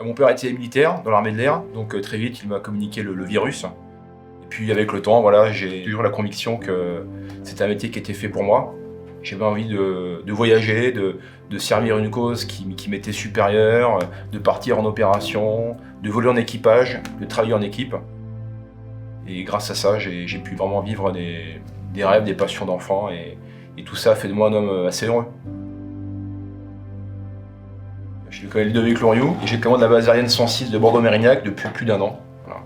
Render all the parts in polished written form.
Mon père était militaire dans l'armée de l'air, donc très vite il m'a communiqué le virus. Et puis avec le temps, voilà, j'ai toujours la conviction que c'était un métier qui était fait pour moi. J'avais envie de voyager, de servir une cause qui m'était supérieure, de partir en opération, de voler en équipage, de travailler en équipe. Et grâce à ça, j'ai pu vraiment vivre des rêves, des passions d'enfant, et tout ça a fait de moi un homme assez heureux. Je suis le colonel Cloriou et j'ai commandé la base aérienne 106 de Bordeaux-Mérignac depuis plus d'1 an. Voilà.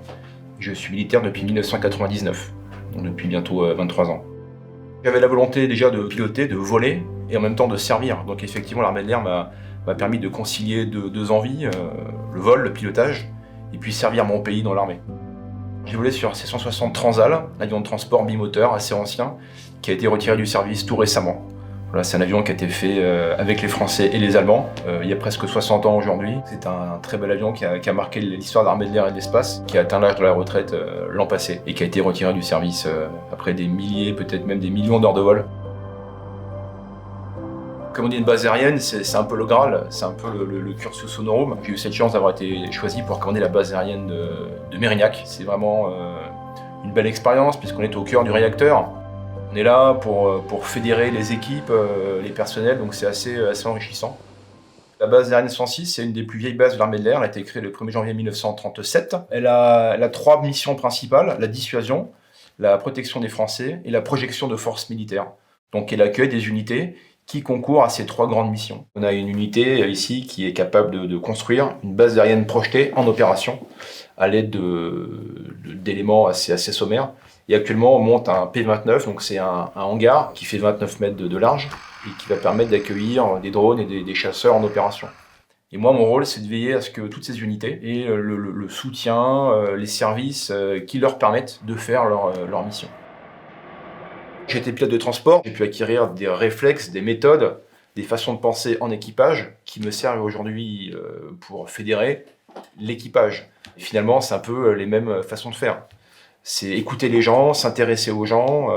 Je suis militaire depuis 1999, donc depuis bientôt 23 ans. J'avais la volonté déjà de piloter, de voler et en même temps de servir. Donc effectivement, l'armée de l'air m'a permis de concilier deux envies, le vol, le pilotage, et puis servir mon pays dans l'armée. J'ai volé sur C-160 Transal, l'avion de transport bimoteur assez ancien, qui a été retiré du service tout récemment. Voilà, c'est un avion qui a été fait avec les Français et les Allemands il y a presque 60 ans aujourd'hui. C'est un très bel avion qui a marqué l'histoire de l'armée de l'air et de l'espace, qui a atteint l'âge de la retraite l'an passé et qui a été retiré du service après des milliers, peut-être même des millions d'heures de vol. Comme on dit, une base aérienne, c'est un peu le Graal, c'est un peu le cursus honorum. J'ai eu cette chance d'avoir été choisi pour commander la base aérienne de Mérignac. C'est vraiment une belle expérience puisqu'on est au cœur du réacteur. On est là pour fédérer les équipes, les personnels, donc c'est assez enrichissant. La base aérienne 106, c'est une des plus vieilles bases de l'armée de l'air. Elle a été créée le 1er janvier 1937. Elle a 3 missions principales, la dissuasion, la protection des Français et la projection de forces militaires. Donc elle accueille des unités qui concourent à ces 3 grandes missions. On a une unité ici qui est capable de construire une base aérienne projetée en opération à l'aide d'éléments assez sommaires. Et actuellement, on monte un P-29, donc c'est un hangar qui fait 29 mètres de large et qui va permettre d'accueillir des drones et des chasseurs en opération. Et moi, mon rôle, c'est de veiller à ce que toutes ces unités aient le soutien, les services qui leur permettent de faire leur mission. J'ai été pilote de transport, j'ai pu acquérir des réflexes, des méthodes, des façons de penser en équipage qui me servent aujourd'hui pour fédérer l'équipage. Et finalement, c'est un peu les mêmes façons de faire. C'est écouter les gens, s'intéresser aux gens,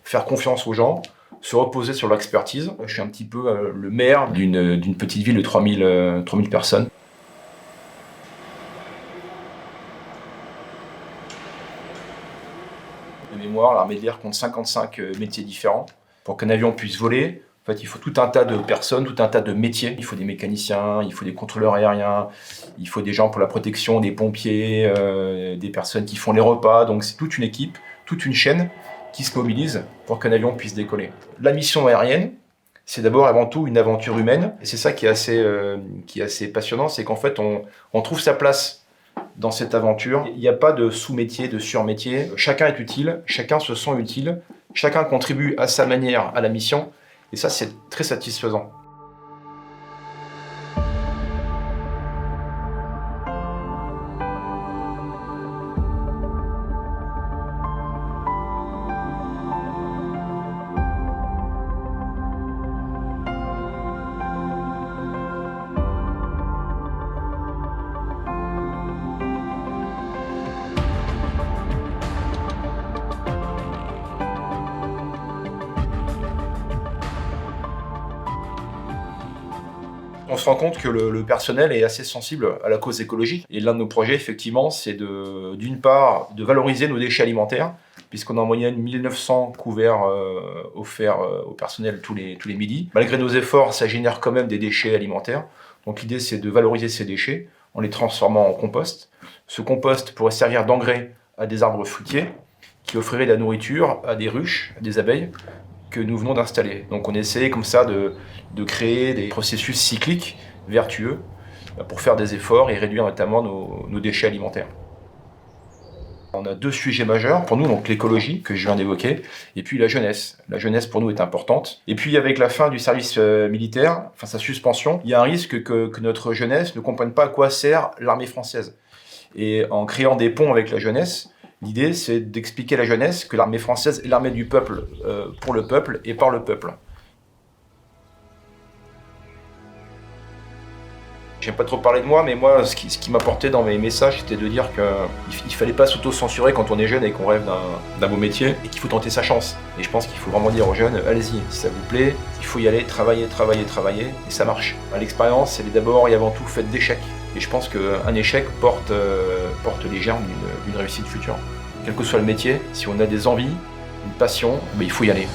faire confiance aux gens, se reposer sur leur expertise. Je suis un petit peu le maire d'une petite ville de 3000 personnes. De mémoire, l'armée de l'air compte 55 métiers différents. Pour qu'un avion puisse voler, en fait, il faut tout un tas de personnes, tout un tas de métiers. Il faut des mécaniciens, il faut des contrôleurs aériens, il faut des gens pour la protection, des pompiers, des personnes qui font les repas. Donc c'est toute une équipe, toute une chaîne qui se mobilise pour qu'un avion puisse décoller. La mission aérienne, c'est d'abord avant tout une aventure humaine. Et c'est ça qui est assez passionnant, c'est qu'en fait on trouve sa place dans cette aventure. Il n'y a pas de sous-métier, de sur-métier. Chacun est utile, chacun se sent utile, chacun contribue à sa manière à la mission. Et ça, c'est très satisfaisant. On se rend compte que le personnel est assez sensible à la cause écologique. Et l'un de nos projets, effectivement, c'est d'une part de valoriser nos déchets alimentaires, puisqu'on a en moyenne 1900 couverts offerts au personnel tous les midis. Malgré nos efforts, ça génère quand même des déchets alimentaires. Donc l'idée, c'est de valoriser ces déchets en les transformant en compost. Ce compost pourrait servir d'engrais à des arbres fruitiers, qui offriraient de la nourriture à des ruches, à des abeilles, que nous venons d'installer. Donc on essaie comme ça de créer des processus cycliques vertueux pour faire des efforts et réduire notamment nos déchets alimentaires. On a 2 sujets majeurs pour nous, donc l'écologie que je viens d'évoquer, et puis la jeunesse. La jeunesse pour nous est importante. Et puis avec la fin du service militaire, enfin sa suspension, il y a un risque que notre jeunesse ne comprenne pas à quoi sert l'armée française. Et en créant des ponts avec la jeunesse, l'idée, c'est d'expliquer à la jeunesse que l'armée française est l'armée du peuple, pour le peuple et par le peuple. J'aime pas trop parler de moi, mais moi, ce qui m'apportait dans mes messages, c'était de dire qu'il fallait pas s'auto-censurer quand on est jeune et qu'on rêve d'un beau métier, et qu'il faut tenter sa chance. Et je pense qu'il faut vraiment dire aux jeunes, allez-y, si ça vous plaît, il faut y aller, travailler, et ça marche. L'expérience, elle est d'abord et avant tout faite d'échecs. Et je pense qu'un échec porte les germes d'une réussite future. Quel que soit le métier, si on a des envies, une passion, il faut y aller.